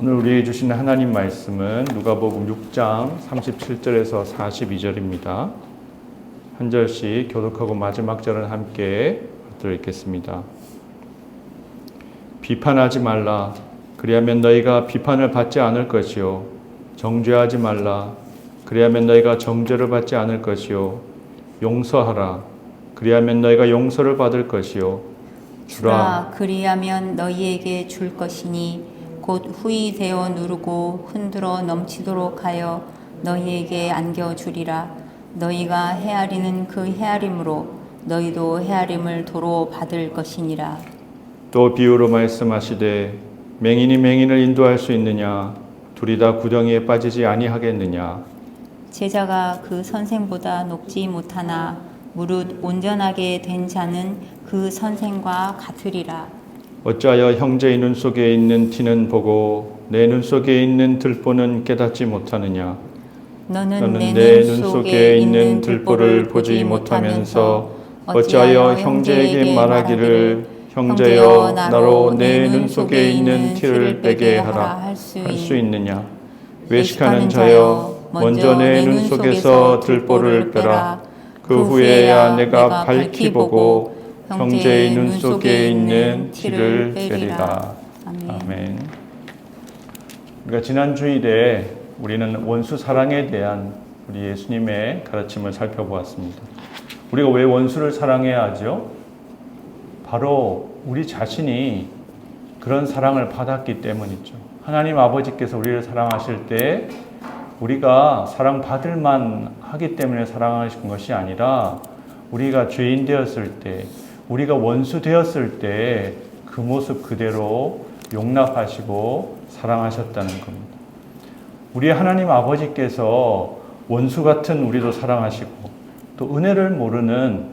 오늘 우리에게 주시는 하나님 말씀은 누가복음 6장 37절에서 42절입니다. 한 절씩 교독하고 마지막 절은 함께 들어있겠습니다. 비판하지 말라. 그리하면 너희가 비판을 받지 않을 것이요. 정죄하지 말라. 그리하면 너희가 정죄를 받지 않을 것이요. 용서하라. 그리하면 너희가 용서를 받을 것이요. 주라 그리하면 너희에게 줄 것이니 곧 후이되어 누르고 흔들어 넘치도록 하여 너희에게 안겨주리라. 너희가 헤아리는 그 헤아림으로 너희도 헤아림을 도로 받을 것이니라. 또 비유로 말씀하시되 맹인이 맹인을 인도할 수 있느냐? 둘이 다 구덩이에 빠지지 아니하겠느냐? 제자가 그 선생보다 높지 못하나 무릇 온전하게 된 자는 그 선생과 같으리라. 어찌하여 형제의 눈 속에 있는 티는 보고 내 눈 속에 있는 들보는 깨닫지 못하느냐? 너는 내 눈 속에 있는 들보를 보지 못하면서 어찌하여 형제에게 말하기를 형제여 나로 내 눈 속에 있는 티를 빼게 하라 할 수 있느냐? 외식하는 자여 먼저 내 눈 속에서 들보를 빼라. 그 후에야 내가 밝히 보고 형제의 눈 속에 있는 티를 빼리라. 아멘. 우리가 지난 주일에 우리는 원수 사랑에 대한 우리 예수님의 가르침을 살펴보았습니다. 우리가 왜 원수를 사랑해야 하죠? 바로 우리 자신이 그런 사랑을 받았기 때문이죠. 하나님 아버지께서 우리를 사랑하실 때 우리가 사랑받을 만하기 때문에 사랑하신 것이 아니라 우리가 죄인 되었을 때, 우리가 원수 되었을 때 그 모습 그대로 용납하시고 사랑하셨다는 겁니다. 우리 하나님 아버지께서 원수 같은 우리도 사랑하시고 또 은혜를 모르는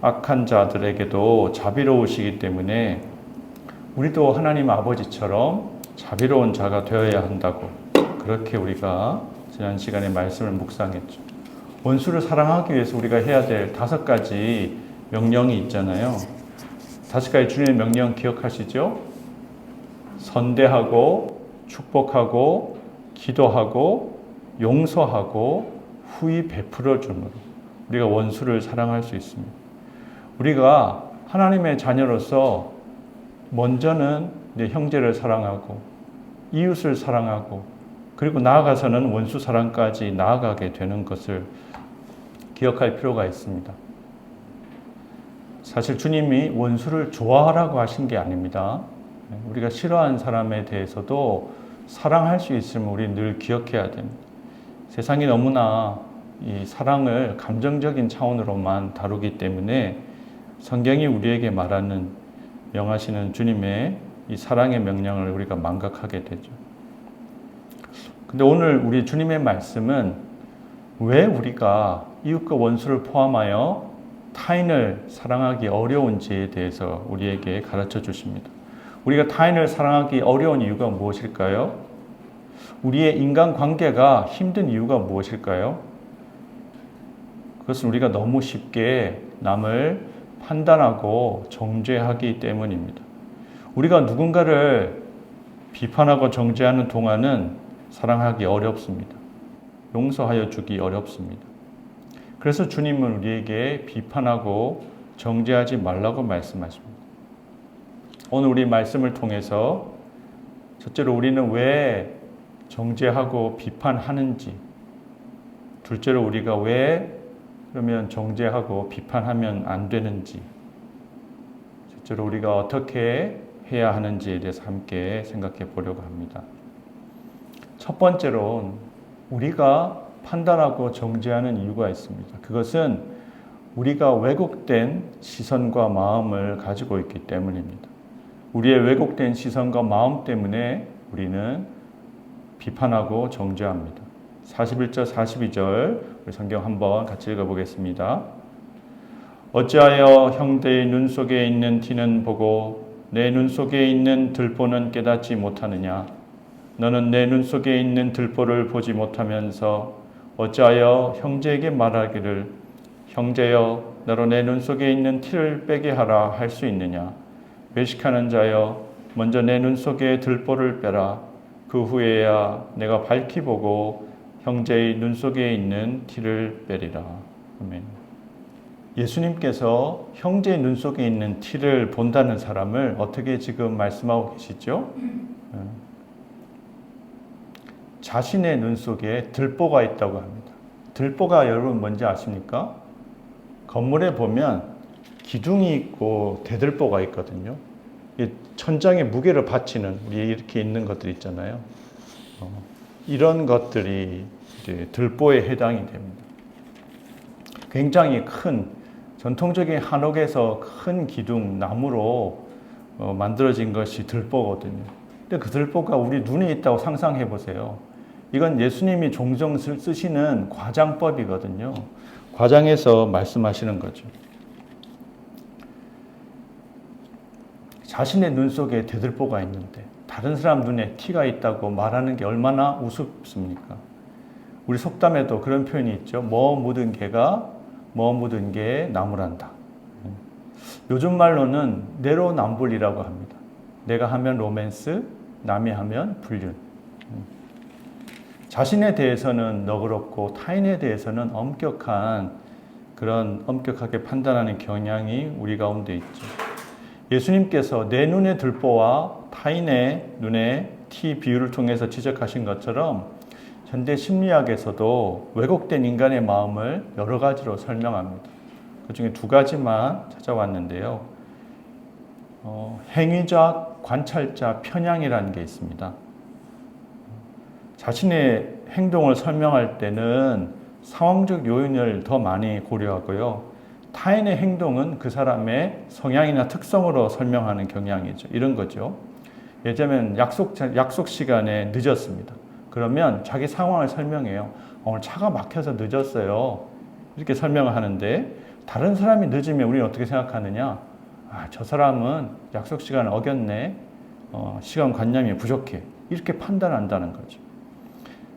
악한 자들에게도 자비로우시기 때문에 우리도 하나님 아버지처럼 자비로운 자가 되어야 한다고 그렇게 우리가 지난 시간에 말씀을 묵상했죠. 원수를 사랑하기 위해서 우리가 해야 될 5가지 명령이 있잖아요. 5가지 주님의 명령 기억하시죠? 선대하고 축복하고 기도하고 용서하고 후히 베풀어 주므로 우리가 원수를 사랑할 수 있습니다. 우리가 하나님의 자녀로서 먼저는 내 형제를 사랑하고 이웃을 사랑하고 그리고 나아가서는 원수 사랑까지 나아가게 되는 것을 기억할 필요가 있습니다. 사실 주님이 원수를 좋아하라고 하신 게 아닙니다. 우리가 싫어하는 사람에 대해서도 사랑할 수 있으면 우리 늘 기억해야 됩니다. 세상이 너무나 이 사랑을 감정적인 차원으로만 다루기 때문에 성경이 우리에게 말하는 명하시는 주님의 이 사랑의 명령을 우리가 망각하게 되죠. 근데 오늘 우리 주님의 말씀은 왜 우리가 이웃과 원수를 포함하여 타인을 사랑하기 어려운지에 대해서 우리에게 가르쳐 주십니다. 우리가 타인을 사랑하기 어려운 이유가 무엇일까요? 우리의 인간관계가 힘든 이유가 무엇일까요? 그것은 우리가 너무 쉽게 남을 판단하고 정죄하기 때문입니다. 우리가 누군가를 비판하고 정죄하는 동안은 사랑하기 어렵습니다. 용서하여 주기 어렵습니다. 그래서 주님은 우리에게 비판하고 정죄하지 말라고 말씀하십니다. 오늘 우리 말씀을 통해서 첫째로 우리는 왜 정죄하고 비판하는지, 둘째로 우리가 왜 그러면 정죄하고 비판하면 안 되는지, 셋째로 우리가 어떻게 해야 하는지에 대해서 함께 생각해 보려고 합니다. 첫 번째로 우리가 판단하고 정죄하는 이유가 있습니다. 그것은 우리가 왜곡된 시선과 마음을 가지고 있기 때문입니다. 우리의 왜곡된 시선과 마음 때문에 우리는 비판하고 정죄합니다. 41절, 42절 우리 성경 한번 같이 읽어보겠습니다. 어찌하여 형제의 눈 속에 있는 티는 보고 내 눈 속에 있는 들보는 깨닫지 못하느냐? 너는 내 눈 속에 있는 들보를 보지 못하면서 어찌하여 형제에게 말하기를 형제여 나로 내 눈 속에 있는 티를 빼게 하라 할 수 있느냐? 외식하는 자여 먼저 내 눈 속에 들보를 빼라. 그 후에야 내가 밝히 보고 형제의 눈 속에 있는 티를 빼리라. 아멘. 예수님께서 형제의 눈 속에 있는 티를 본다는 사람을 어떻게 지금 말씀하고 계시죠? 자신의 눈 속에 들보가 있다고 합니다. 들보가 여러분 뭔지 아십니까? 건물에 보면 기둥이 있고 대들보가 있거든요. 천장에 무게를 받치는 우리 이렇게 있는 것들 있잖아요. 이런 것들이 이제 들보에 해당이 됩니다. 굉장히 큰 전통적인 한옥에서 큰 기둥 나무로 만들어진 것이 들보거든요. 근데 그 들보가 우리 눈에 있다고 상상해 보세요. 이건 예수님이 종종 쓰시는 과장법이거든요. 과장해서 말씀하시는 거죠. 자신의 눈 속에 대들보가 있는데 다른 사람 눈에 티가 있다고 말하는 게 얼마나 우습습니까? 우리 속담에도 그런 표현이 있죠. 뭐 묻은 개가 뭐 묻은 개 나무란다. 요즘 말로는 내로남불이라고 합니다. 내가 하면 로맨스, 남이 하면 불륜. 자신에 대해서는 너그럽고 타인에 대해서는 엄격하게 판단하는 경향이 우리 가운데 있죠. 예수님께서 내 눈의 들보와 타인의 눈의 티 비유를 통해서 지적하신 것처럼 현대 심리학에서도 왜곡된 인간의 마음을 여러 가지로 설명합니다. 그 중에 두 가지만 찾아왔는데요. 행위적, 관찰자, 편향이라는 게 있습니다. 자신의 행동을 설명할 때는 상황적 요인을 더 많이 고려하고요. 타인의 행동은 그 사람의 성향이나 특성으로 설명하는 경향이죠. 이런 거죠. 예를 들면 약속 시간에 늦었습니다. 그러면 자기 상황을 설명해요. 오늘 차가 막혀서 늦었어요. 이렇게 설명을 하는데 다른 사람이 늦으면 우리는 어떻게 생각하느냐? 저 사람은 약속 시간을 어겼네. 시간 관념이 부족해. 이렇게 판단한다는 거죠.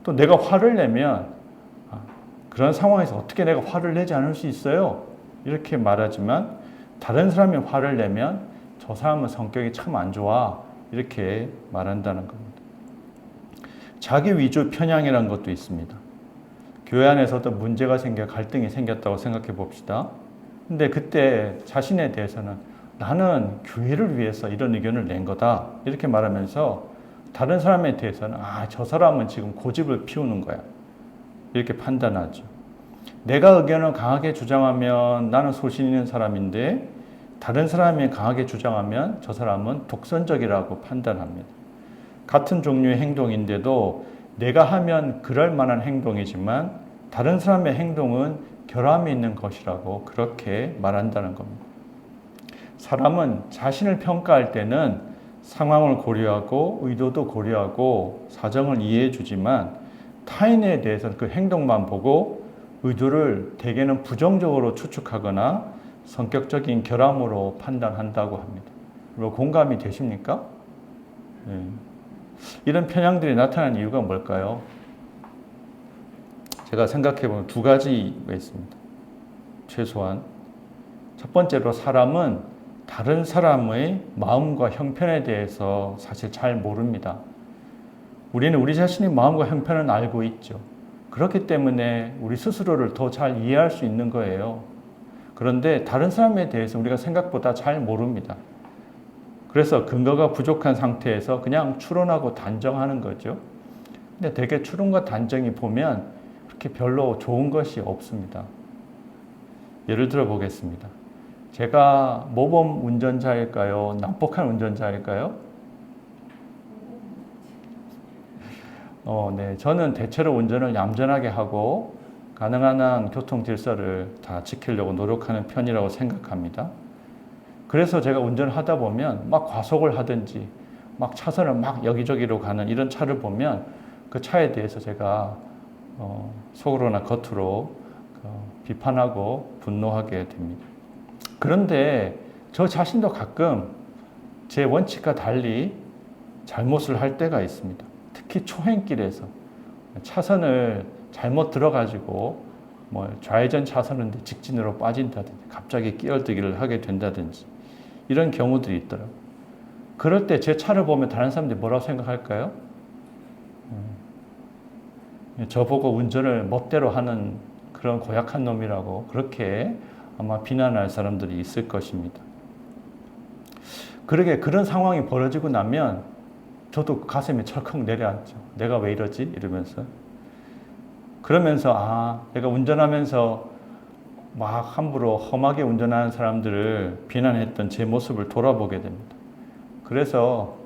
또 내가 화를 내면 그런 상황에서 어떻게 내가 화를 내지 않을 수 있어요? 이렇게 말하지만 다른 사람이 화를 내면 저 사람은 성격이 참 안 좋아. 이렇게 말한다는 겁니다. 자기 위주 편향이라는 것도 있습니다. 교회 안에서도 문제가 생겨 갈등이 생겼다고 생각해 봅시다. 근데 그때 자신에 대해서는 나는 교회를 위해서 이런 의견을 낸 거다. 이렇게 말하면서 다른 사람에 대해서는 저 사람은 지금 고집을 피우는 거야. 이렇게 판단하죠. 내가 의견을 강하게 주장하면 나는 소신 있는 사람인데 다른 사람이 강하게 주장하면 저 사람은 독선적이라고 판단합니다. 같은 종류의 행동인데도 내가 하면 그럴 만한 행동이지만 다른 사람의 행동은 결함이 있는 것이라고 그렇게 말한다는 겁니다. 사람은 자신을 평가할 때는 상황을 고려하고 의도도 고려하고 사정을 이해해 주지만 타인에 대해서는 그 행동만 보고 의도를 대개는 부정적으로 추측하거나 성격적인 결함으로 판단한다고 합니다. 공감이 되십니까? 네. 이런 편향들이 나타나는 이유가 뭘까요? 제가 생각해보면 두 가지가 있습니다. 최소한. 첫 번째로 사람은 다른 사람의 마음과 형편에 대해서 사실 잘 모릅니다. 우리는 우리 자신의 마음과 형편은 알고 있죠. 그렇기 때문에 우리 스스로를 더 잘 이해할 수 있는 거예요. 그런데 다른 사람에 대해서 우리가 생각보다 잘 모릅니다. 그래서 근거가 부족한 상태에서 그냥 추론하고 단정하는 거죠. 근데 되게 추론과 단정이 보면 그렇게 별로 좋은 것이 없습니다. 예를 들어 보겠습니다. 제가 모범 운전자일까요? 난폭한 운전자일까요? 네. 저는 대체로 운전을 얌전하게 하고 가능한 한 교통 질서를 다 지키려고 노력하는 편이라고 생각합니다. 그래서 제가 운전을 하다 보면 막 과속을 하든지 막 차선을 막 여기저기로 가는 이런 차를 보면 그 차에 대해서 제가 속으로나 겉으로 비판하고 분노하게 됩니다. 그런데 저 자신도 가끔 제 원칙과 달리 잘못을 할 때가 있습니다. 특히 초행길에서 차선을 잘못 들어가지고 좌회전 차선인데 직진으로 빠진다든지 갑자기 끼어들기를 하게 된다든지 이런 경우들이 있더라고요. 그럴 때 제 차를 보면 다른 사람들이 뭐라고 생각할까요? 저보고 운전을 멋대로 하는 그런 고약한 놈이라고 그렇게 아마 비난할 사람들이 있을 것입니다. 그러게 그런 상황이 벌어지고 나면 저도 가슴이 철컥 내려앉죠. 내가 왜 이러지? 이러면서. 그러면서 내가 운전하면서 막 함부로 험하게 운전하는 사람들을 비난했던 제 모습을 돌아보게 됩니다. 그래서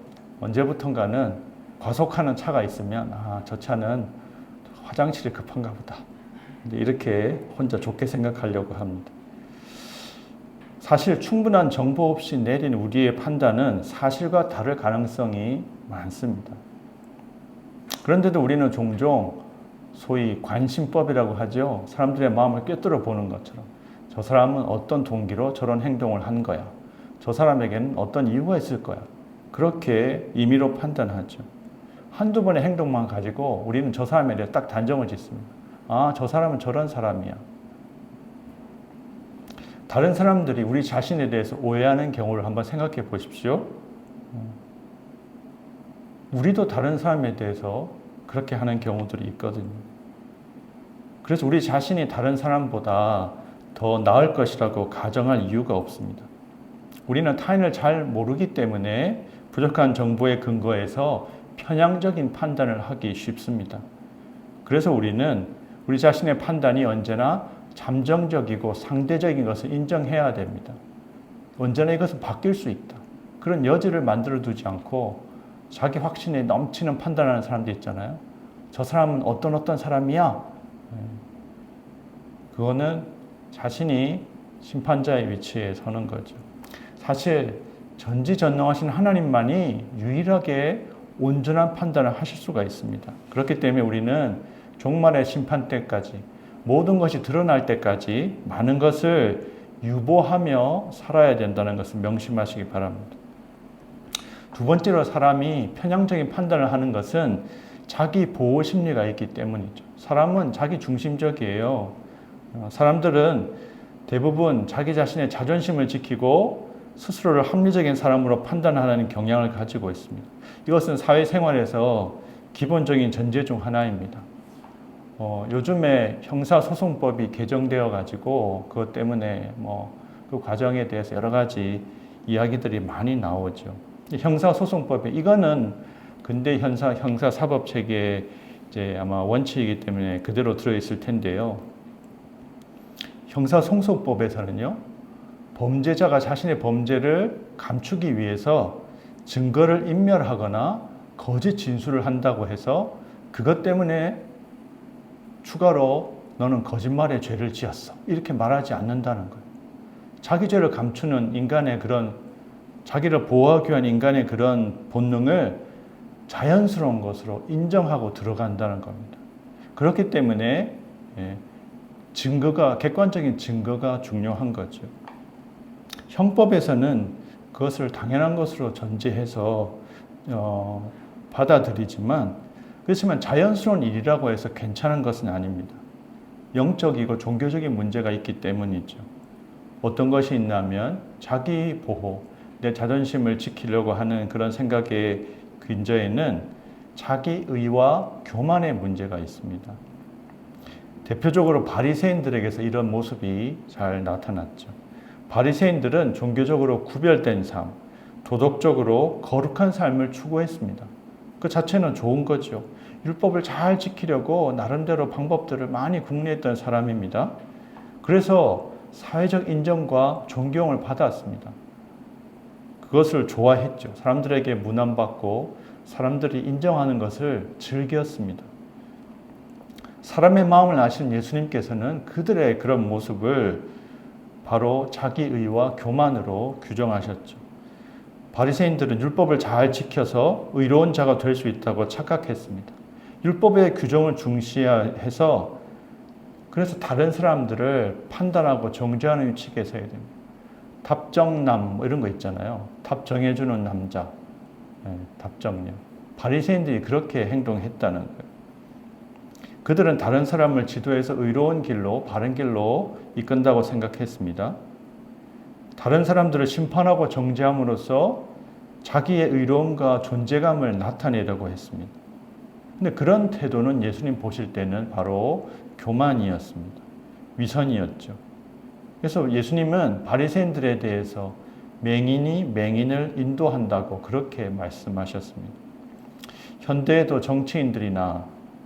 언제부턴가는 과속하는 차가 있으면 저 차는 화장실이 급한가 보다. 이렇게 혼자 좋게 생각하려고 합니다. 사실 충분한 정보 없이 내린 우리의 판단은 사실과 다를 가능성이 많습니다. 그런데도 우리는 종종 소위 관심법이라고 하죠. 사람들의 마음을 꿰뚫어 보는 것처럼 저 사람은 어떤 동기로 저런 행동을 한 거야. 저 사람에게는 어떤 이유가 있을 거야. 그렇게 임의로 판단하죠. 한두 번의 행동만 가지고 우리는 저 사람에 대해 딱 단정을 짓습니다. 저 사람은 저런 사람이야. 다른 사람들이 우리 자신에 대해서 오해하는 경우를 한번 생각해 보십시오. 우리도 다른 사람에 대해서 그렇게 하는 경우들이 있거든요. 그래서 우리 자신이 다른 사람보다 더 나을 것이라고 가정할 이유가 없습니다. 우리는 타인을 잘 모르기 때문에 부족한 정보에 근거해서 편향적인 판단을 하기 쉽습니다. 그래서 우리는 우리 자신의 판단이 언제나 잠정적이고 상대적인 것을 인정해야 됩니다. 언제나 이것은 바뀔 수 있다. 그런 여지를 만들어 두지 않고 자기 확신에 넘치는 판단하는 사람들 있잖아요. 저 사람은 어떤 사람이야? 그거는 자신이 심판자의 위치에 서는 거죠. 사실 전지전능하신 하나님만이 유일하게 온전한 판단을 하실 수가 있습니다. 그렇기 때문에 우리는 종말의 심판 때까지 모든 것이 드러날 때까지 많은 것을 유보하며 살아야 된다는 것을 명심하시기 바랍니다. 두 번째로 사람이 편향적인 판단을 하는 것은 자기 보호 심리가 있기 때문이죠. 사람은 자기 중심적이에요. 사람들은 대부분 자기 자신의 자존심을 지키고 스스로를 합리적인 사람으로 판단하는 경향을 가지고 있습니다. 이것은 사회생활에서 기본적인 전제 중 하나입니다. 요즘에 형사소송법이 개정되어 가지고 그것 때문에 그 과정에 대해서 여러 가지 이야기들이 많이 나오죠. 형사소송법에 이거는 근대 형사사법 체계의 이제 아마 원칙이기 때문에 그대로 들어있을 텐데요. 형사소송법에서는요, 범죄자가 자신의 범죄를 감추기 위해서 증거를 인멸하거나 거짓 진술을 한다고 해서 그것 때문에 추가로 너는 거짓말의 죄를 지었어. 이렇게 말하지 않는다는 거예요. 자기 죄를 감추는 인간의 그런 자기를 보호하기 위한 인간의 그런 본능을 자연스러운 것으로 인정하고 들어간다는 겁니다. 그렇기 때문에 객관적인 증거가 중요한 거죠. 형법에서는 그것을 당연한 것으로 전제해서 받아들이지만 그렇지만 자연스러운 일이라고 해서 괜찮은 것은 아닙니다. 영적이고 종교적인 문제가 있기 때문이죠. 어떤 것이 있냐면 자기 보호, 내 자존심을 지키려고 하는 그런 생각의 근저에는 자기의와 교만의 문제가 있습니다. 대표적으로 바리새인들에게서 이런 모습이 잘 나타났죠. 바리새인들은 종교적으로 구별된 삶, 도덕적으로 거룩한 삶을 추구했습니다. 그 자체는 좋은 거죠. 율법을 잘 지키려고 나름대로 방법들을 많이 궁리했던 사람입니다. 그래서 사회적 인정과 존경을 받았습니다. 그것을 좋아했죠. 사람들에게 문안받고 사람들이 인정하는 것을 즐겼습니다. 사람의 마음을 아시는 예수님께서는 그들의 그런 모습을 바로 자기의와 교만으로 규정하셨죠. 바리새인들은 율법을 잘 지켜서 의로운 자가 될 수 있다고 착각했습니다. 율법의 규정을 중시해서 그래서 다른 사람들을 판단하고 정죄하는 위치에 서야 됩니다. 답정남 이런 거 있잖아요. 답 정해주는 남자, 답정녀. 바리새인들이 그렇게 행동했다는 거예요. 그들은 다른 사람을 지도해서 의로운 길로, 바른 길로 이끈다고 생각했습니다. 다른 사람들을 심판하고 정죄함으로써 자기의 의로움과 존재감을 나타내려고 했습니다. 근데 그런 태도는 예수님 보실 때는 바로 교만이었습니다. 위선이었죠. 그래서 예수님은 바리새인들에 대해서 맹인이 맹인을 인도한다고 그렇게 말씀하셨습니다. 현대에도 정치인들이나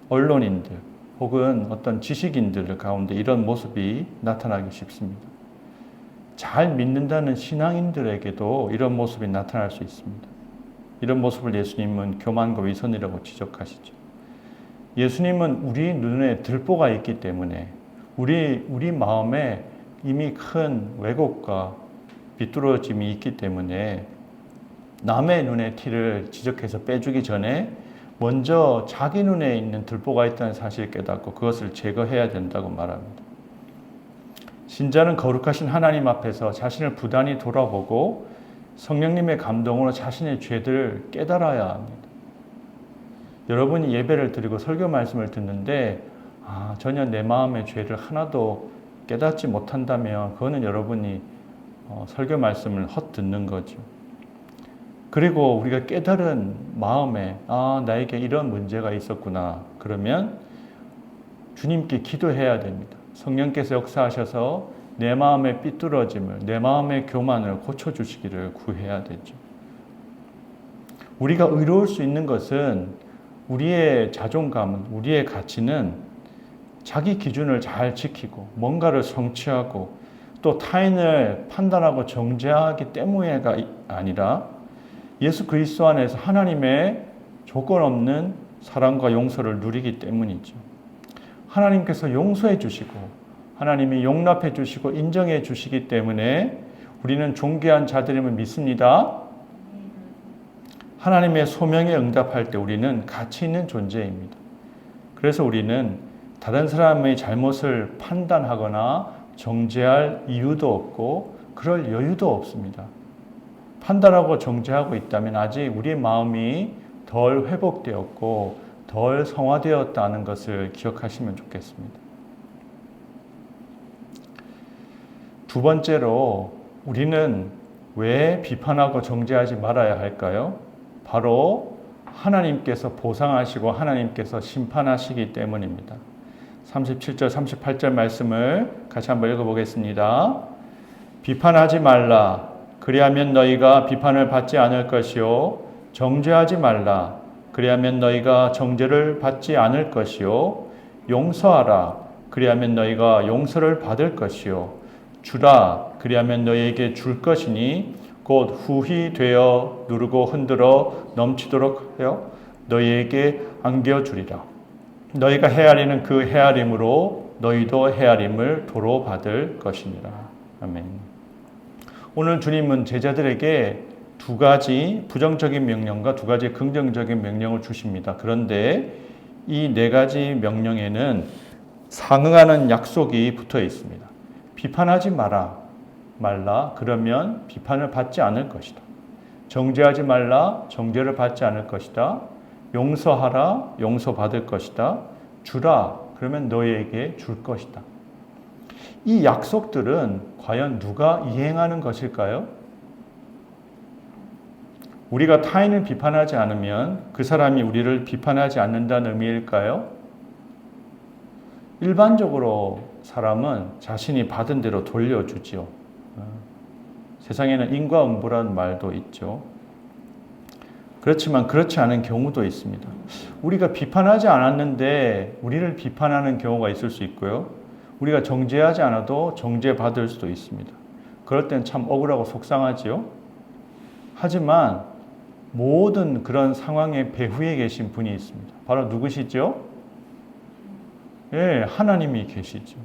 언론인들 혹은 어떤 지식인들 가운데 이런 모습이 나타나기 쉽습니다. 잘 믿는다는 신앙인들에게도 이런 모습이 나타날 수 있습니다. 이런 모습을 예수님은 교만과 위선이라고 지적하시죠. 예수님은 우리 눈에 들보가 있기 때문에 우리 마음에 이미 큰 왜곡과 비뚤어짐이 있기 때문에 남의 눈의 티를 지적해서 빼주기 전에 먼저 자기 눈에 있는 들보가 있다는 사실을 깨닫고 그것을 제거해야 된다고 말합니다. 신자는 거룩하신 하나님 앞에서 자신을 부단히 돌아보고 성령님의 감동으로 자신의 죄들을 깨달아야 합니다. 여러분이 예배를 드리고 설교 말씀을 듣는데 전혀 내 마음의 죄를 하나도 깨닫지 못한다면 그거는 여러분이 설교 말씀을 헛듣는 거죠. 그리고 우리가 깨달은 마음에 나에게 이런 문제가 있었구나. 그러면 주님께 기도해야 됩니다. 성령께서 역사하셔서 내 마음의 삐뚤어짐을, 내 마음의 교만을 고쳐주시기를 구해야 되죠. 우리가 의로울 수 있는 것은 우리의 자존감은, 우리의 가치는 자기 기준을 잘 지키고 뭔가를 성취하고 또 타인을 판단하고 정죄하기 때문에가 아니라 예수 그리스도 안에서 하나님의 조건 없는 사랑과 용서를 누리기 때문이죠. 하나님께서 용서해 주시고 하나님이 용납해 주시고 인정해 주시기 때문에 우리는 존귀한 자들임을 믿습니다. 하나님의 소명에 응답할 때 우리는 가치 있는 존재입니다. 그래서 우리는 다른 사람의 잘못을 판단하거나 정죄할 이유도 없고 그럴 여유도 없습니다. 판단하고 정죄하고 있다면 아직 우리의 마음이 덜 회복되었고 덜 성화되었다는 것을 기억하시면 좋겠습니다. 두 번째로 우리는 왜 비판하고 정죄하지 말아야 할까요? 바로 하나님께서 보상하시고 하나님께서 심판하시기 때문입니다. 37절, 38절 말씀을 같이 한번 읽어보겠습니다. 비판하지 말라. 그리하면 너희가 비판을 받지 않을 것이요. 정죄하지 말라. 그리하면 너희가 정죄를 받지 않을 것이요. 용서하라. 그리하면 너희가 용서를 받을 것이요. 주라. 그리하면 너희에게 줄 것이니 곧 후히 되어 누르고 흔들어 넘치도록 하여 너희에게 안겨주리라. 너희가 헤아리는 그 헤아림으로 너희도 헤아림을 도로 받을 것이니라. 아멘. 오늘 주님은 제자들에게 두 가지 부정적인 명령과 두 가지 긍정적인 명령을 주십니다. 그런데 이 네 가지 명령에는 상응하는 약속이 붙어 있습니다. 비판하지 말라. 그러면 비판을 받지 않을 것이다. 정죄하지 말라. 정죄를 받지 않을 것이다. 용서하라. 용서받을 것이다. 주라. 그러면 너희에게 줄 것이다. 이 약속들은 과연 누가 이행하는 것일까요? 우리가 타인을 비판하지 않으면 그 사람이 우리를 비판하지 않는다는 의미일까요? 일반적으로 사람은 자신이 받은 대로 돌려주지요. 세상에는 인과응보라는 말도 있죠. 그렇지만 그렇지 않은 경우도 있습니다. 우리가 비판하지 않았는데 우리를 비판하는 경우가 있을 수 있고요. 우리가 정죄하지 않아도 정죄받을 수도 있습니다. 그럴 땐 참 억울하고 속상하지요. 하지만 모든 그런 상황의 배후에 계신 분이 있습니다. 바로 누구시죠? 예, 하나님이 계시죠.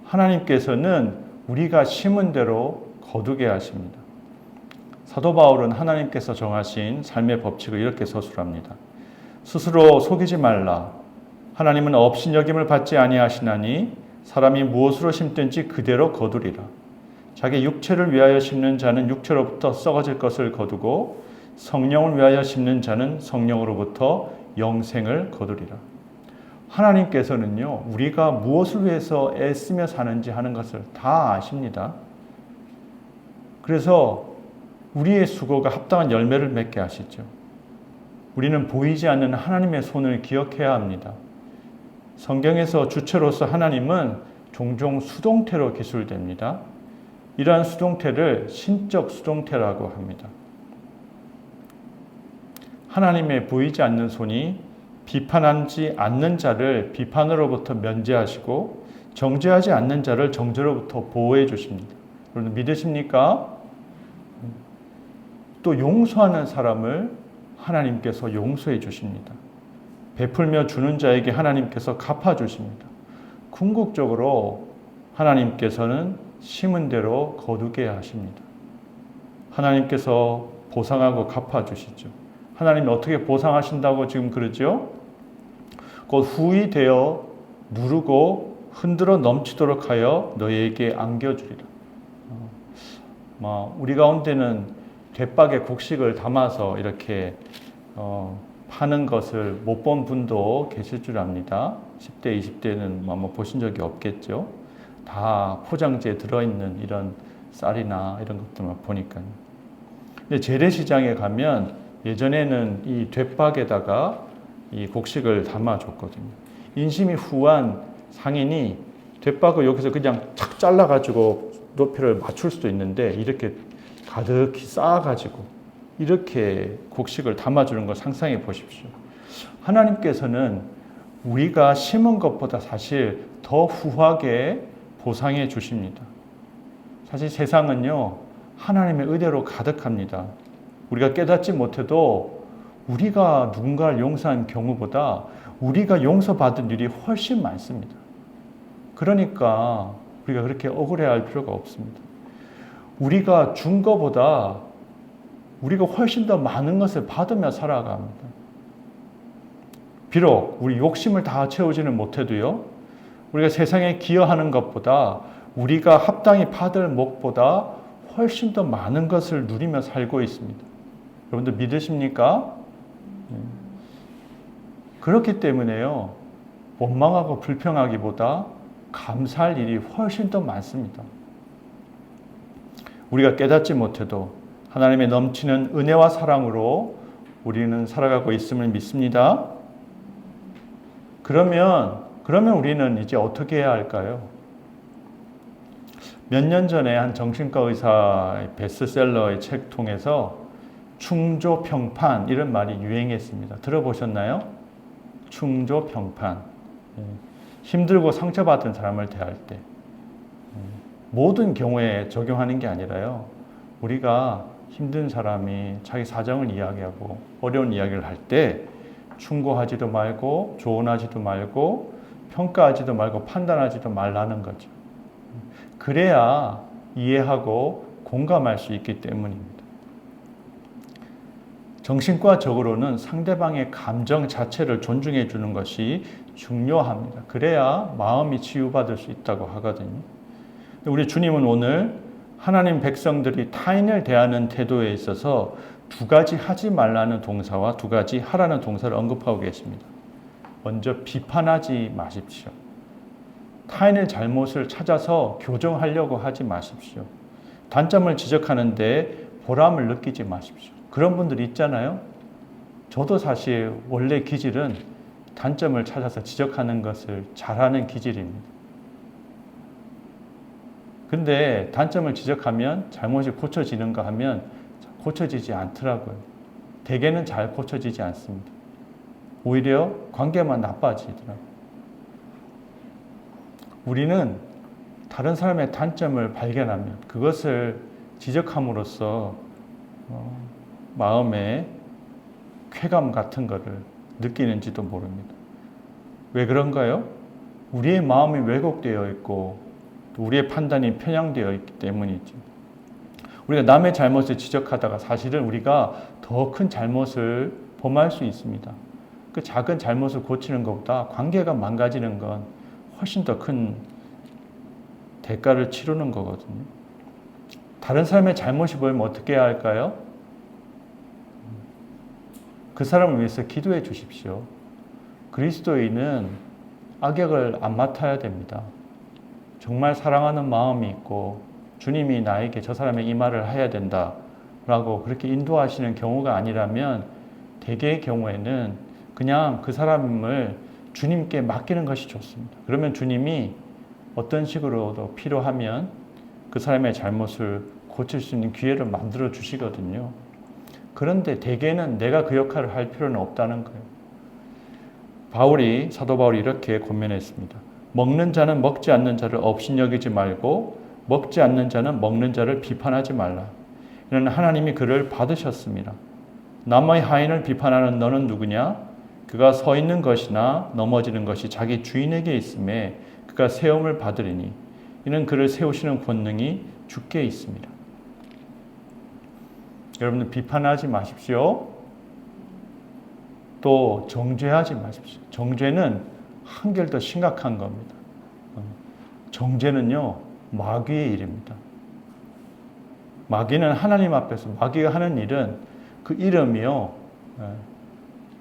하나님께서는 우리가 심은 대로 거두게 하십니다. 사도 바울은 하나님께서 정하신 삶의 법칙을 이렇게 서술합니다. 스스로 속이지 말라. 하나님은 업신여김을 받지 아니하시나니 사람이 무엇으로 심든지 그대로 거두리라. 자기 육체를 위하여 심는 자는 육체로부터 썩어질 것을 거두고 성령을 위하여 심는 자는 성령으로부터 영생을 거두리라. 하나님께서는요, 우리가 무엇을 위해서 애쓰며 사는지 하는 것을 다 아십니다. 그래서 우리의 수고가 합당한 열매를 맺게 하시죠. 우리는 보이지 않는 하나님의 손을 기억해야 합니다. 성경에서 주체로서 하나님은 종종 수동태로 기술됩니다. 이러한 수동태를 신적 수동태라고 합니다. 하나님의 보이지 않는 손이 비판하지 않는 자를 비판으로부터 면제하시고 정죄하지 않는 자를 정죄로부터 보호해 주십니다. 여러분 믿으십니까? 또 용서하는 사람을 하나님께서 용서해 주십니다. 베풀며 주는 자에게 하나님께서 갚아주십니다. 궁극적으로 하나님께서는 심은 대로 거두게 하십니다. 하나님께서 보상하고 갚아주시죠. 하나님이 어떻게 보상하신다고 지금 그러죠? 곧 후히 되어 누르고 흔들어 넘치도록 하여 너희에게 안겨주리라. 우리 가운데는 대박에 곡식을 담아서 이렇게 파는 것을 못 본 분도 계실 줄 압니다. 10대, 20대는 아마 보신 적이 없겠죠. 다 포장지에 들어있는 이런 쌀이나 이런 것들만 보니까요. 근데 재래시장에 가면 예전에는 이 돛박에다가 이 곡식을 담아줬거든요. 인심이 후한 상인이 돛박을 여기서 그냥 착 잘라가지고 높이를 맞출 수도 있는데 이렇게 가득히 쌓아가지고 이렇게 곡식을 담아주는 걸 상상해 보십시오. 하나님께서는 우리가 심은 것보다 사실 더 후하게 보상해 주십니다. 사실 세상은요, 하나님의 의대로 가득합니다. 우리가 깨닫지 못해도 우리가 누군가를 용서한 경우보다 우리가 용서받은 일이 훨씬 많습니다. 그러니까 우리가 그렇게 억울해할 필요가 없습니다. 우리가 준 것보다 우리가 훨씬 더 많은 것을 받으며 살아갑니다. 비록 우리 욕심을 다 채우지는 못해도요, 우리가 세상에 기여하는 것보다 우리가 합당히 받을 몫보다 훨씬 더 많은 것을 누리며 살고 있습니다. 여러분들 믿으십니까? 그렇기 때문에요, 원망하고 불평하기보다 감사할 일이 훨씬 더 많습니다. 우리가 깨닫지 못해도 하나님의 넘치는 은혜와 사랑으로 우리는 살아가고 있음을 믿습니다. 그러면 우리는 이제 어떻게 해야 할까요? 몇 년 전에 한 정신과 의사의 베스트셀러의 책 통해서 충조평판 이런 말이 유행했습니다. 들어보셨나요? 충조평판. 힘들고 상처받은 사람을 대할 때 모든 경우에 적용하는 게 아니라요, 우리가 힘든 사람이 자기 사정을 이야기하고 어려운 이야기를 할 때 충고하지도 말고 조언하지도 말고 평가하지도 말고 판단하지도 말라는 거죠. 그래야 이해하고 공감할 수 있기 때문입니다. 정신과적으로는 상대방의 감정 자체를 존중해 주는 것이 중요합니다. 그래야 마음이 치유받을 수 있다고 하거든요. 우리 주님은 오늘 하나님 백성들이 타인을 대하는 태도에 있어서 두 가지 하지 말라는 동사와 두 가지 하라는 동사를 언급하고 계십니다. 먼저 비판하지 마십시오. 타인의 잘못을 찾아서 교정하려고 하지 마십시오. 단점을 지적하는데 보람을 느끼지 마십시오. 그런 분들 있잖아요. 저도 사실 원래 기질은 단점을 찾아서 지적하는 것을 잘하는 기질입니다. 근데 단점을 지적하면 잘못이 고쳐지는가 하면 고쳐지지 않더라고요. 대개는 잘 고쳐지지 않습니다. 오히려 관계만 나빠지더라고요. 우리는 다른 사람의 단점을 발견하면 그것을 지적함으로써 마음에 쾌감 같은 것을 느끼는지도 모릅니다. 왜 그런가요? 우리의 마음이 왜곡되어 있고 또 우리의 판단이 편향되어 있기 때문이죠. 우리가 남의 잘못을 지적하다가 사실은 우리가 더 큰 잘못을 범할 수 있습니다. 그 작은 잘못을 고치는 것보다 관계가 망가지는 건 훨씬 더 큰 대가를 치르는 거거든요. 다른 사람의 잘못이 보이면 어떻게 해야 할까요? 그 사람을 위해서 기도해 주십시오. 그리스도인은 악역을 안 맡아야 됩니다. 정말 사랑하는 마음이 있고 주님이 나에게 저 사람의 이 말을 해야 된다라고 그렇게 인도하시는 경우가 아니라면 대개의 경우에는 그냥 그 사람을 주님께 맡기는 것이 좋습니다. 그러면 주님이 어떤 식으로도 필요하면 그 사람의 잘못을 고칠 수 있는 기회를 만들어 주시거든요. 그런데 대개는 내가 그 역할을 할 필요는 없다는 거예요. 사도 바울이 이렇게 권면했습니다. 먹는 자는 먹지 않는 자를 업신여기지 말고 먹지 않는 자는 먹는 자를 비판하지 말라. 이는 하나님이 그를 받으셨습니다. 남의 하인을 비판하는 너는 누구냐? 그가 서 있는 것이나 넘어지는 것이 자기 주인에게 있음에 그가 세움을 받으리니 이는 그를 세우시는 권능이 주께 있습니다. 여러분들 비판하지 마십시오. 또 정죄하지 마십시오. 정죄는 한결 더 심각한 겁니다. 정죄는요, 마귀의 일입니다. 마귀는 하나님 앞에서 마귀가 하는 일은 그 이름이요,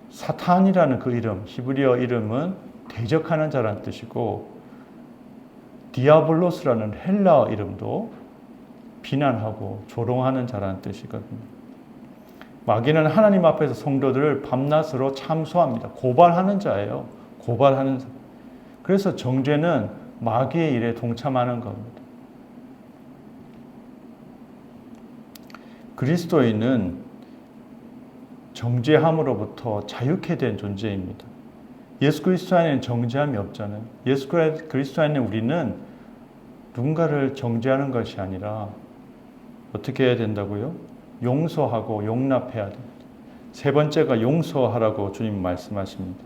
사탄이라는 그 이름, 히브리어 이름은 대적하는 자라는 뜻이고 디아블로스라는 헬라어 이름도 비난하고 조롱하는 자라는 뜻이거든요. 마귀는 하나님 앞에서 성도들을 밤낮으로 참소합니다. 고발하는 자예요. 고발하는 자. 그래서 정죄는 마귀의 일에 동참하는 겁니다. 그리스도인은 정죄함으로부터 자유케 된 존재입니다. 예수 그리스도 안에는 정죄함이 없잖아요. 예수 그리스도 안에 우리는 누군가를 정죄하는 것이 아니라 어떻게 해야 된다고요? 용서하고 용납해야 됩니다. 세 번째가 용서하라고 주님 말씀하십니다.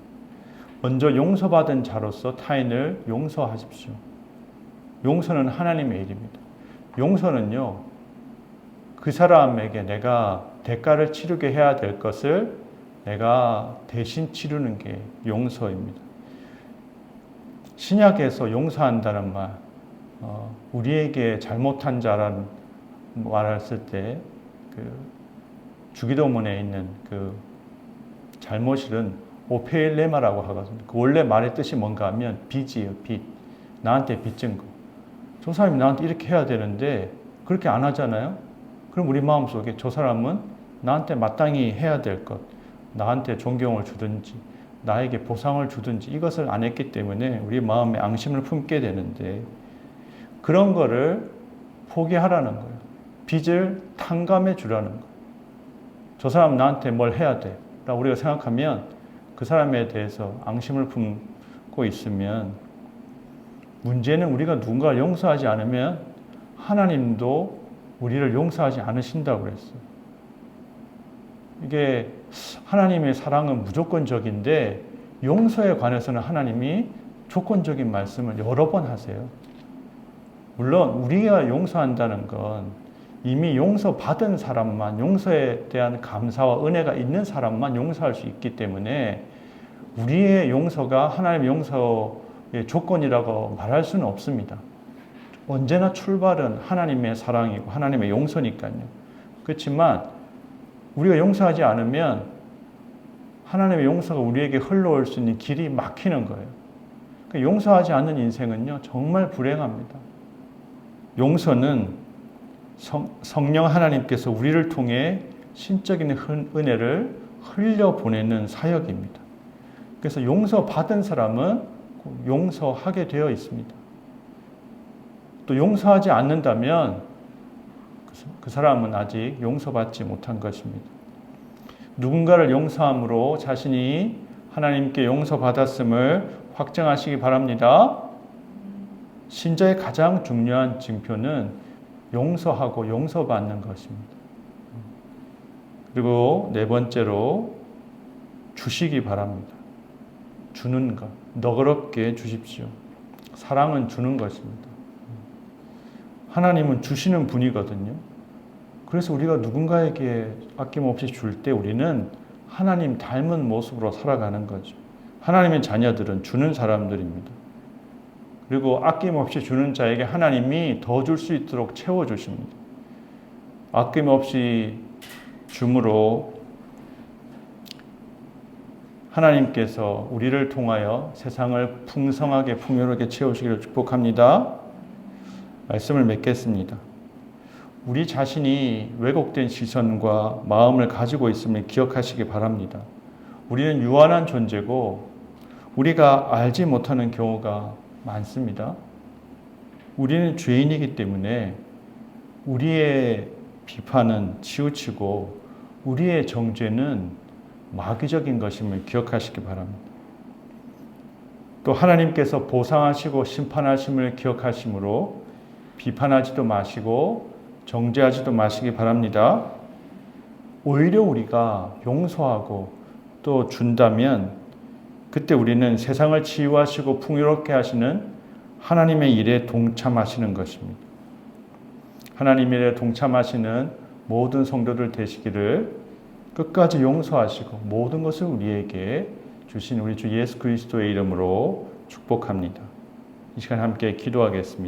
먼저 용서받은 자로서 타인을 용서하십시오. 용서는 하나님의 일입니다. 용서는요, 그 사람에게 내가 대가를 치르게 해야 될 것을 내가 대신 치르는 게 용서입니다. 신약에서 용서한다는 말, 우리에게 잘못한 자라는 말을 쓸 때 주기도문에 있는 그 잘못일은 오페일레마라고 하거든요. 그 원래 말의 뜻이 뭔가 하면 빚이에요, 빚. 나한테 빚진 거. 저 사람이 나한테 이렇게 해야 되는데 그렇게 안 하잖아요. 그럼 우리 마음속에 저 사람은 나한테 마땅히 해야 될 것, 나한테 존경을 주든지 나에게 보상을 주든지 이것을 안 했기 때문에 우리 마음에 앙심을 품게 되는데 그런 거를 포기하라는 거예요. 빚을 탕감해 주라는 거예요. 저 사람 나한테 뭘 해야 돼 라고 우리가 생각하면 그 사람에 대해서 앙심을 품고 있으면 문제는 우리가 누군가를 용서하지 않으면 하나님도 우리를 용서하지 않으신다고 그랬어요. 이게 하나님의 사랑은 무조건적인데 용서에 관해서는 하나님이 조건적인 말씀을 여러 번 하세요. 물론 우리가 용서한다는 건 이미 용서받은 사람만, 용서에 대한 감사와 은혜가 있는 사람만 용서할 수 있기 때문에 우리의 용서가 하나님의 용서의 조건이라고 말할 수는 없습니다. 언제나 출발은 하나님의 사랑이고 하나님의 용서니까요. 그렇지만 우리가 용서하지 않으면 하나님의 용서가 우리에게 흘러올 수 있는 길이 막히는 거예요. 그러니까 용서하지 않는 인생은요, 정말 불행합니다. 용서는 성령 하나님께서 우리를 통해 신적인 은혜를 흘려보내는 사역입니다. 그래서 용서받은 사람은 용서하게 되어 있습니다. 또 용서하지 않는다면 그 사람은 아직 용서받지 못한 것입니다. 누군가를 용서함으로 자신이 하나님께 용서받았음을 확정하시기 바랍니다. 신자의 가장 중요한 징표는 용서하고 용서받는 것입니다. 그리고 네 번째로 주시기 바랍니다. 주는 것, 너그럽게 주십시오. 사랑은 주는 것입니다. 하나님은 주시는 분이거든요. 그래서 우리가 누군가에게 아낌없이 줄 때 우리는 하나님 닮은 모습으로 살아가는 거죠. 하나님의 자녀들은 주는 사람들입니다. 그리고 아낌없이 주는 자에게 하나님이 더 줄 수 있도록 채워주십니다. 아낌없이 줌으로 하나님께서 우리를 통하여 세상을 풍성하게 풍요롭게 채우시기를 축복합니다. 말씀을 맺겠습니다. 우리 자신이 왜곡된 시선과 마음을 가지고 있음을 기억하시기 바랍니다. 우리는 유한한 존재고 우리가 알지 못하는 경우가 많습니다. 우리는 죄인이기 때문에 우리의 비판은 치우치고 우리의 정죄는 마귀적인 것임을 기억하시기 바랍니다. 또 하나님께서 보상하시고 심판하심을 기억하심으로 비판하지도 마시고 정죄하지도 마시기 바랍니다. 오히려 우리가 용서하고 또 준다면 그때 우리는 세상을 치유하시고 풍요롭게 하시는 하나님의 일에 동참하시는 것입니다. 하나님의 일에 동참하시는 모든 성도들 되시기를 끝까지 용서하시고 모든 것을 우리에게 주신 우리 주 예수 그리스도의 이름으로 축복합니다. 이 시간 함께 기도하겠습니다.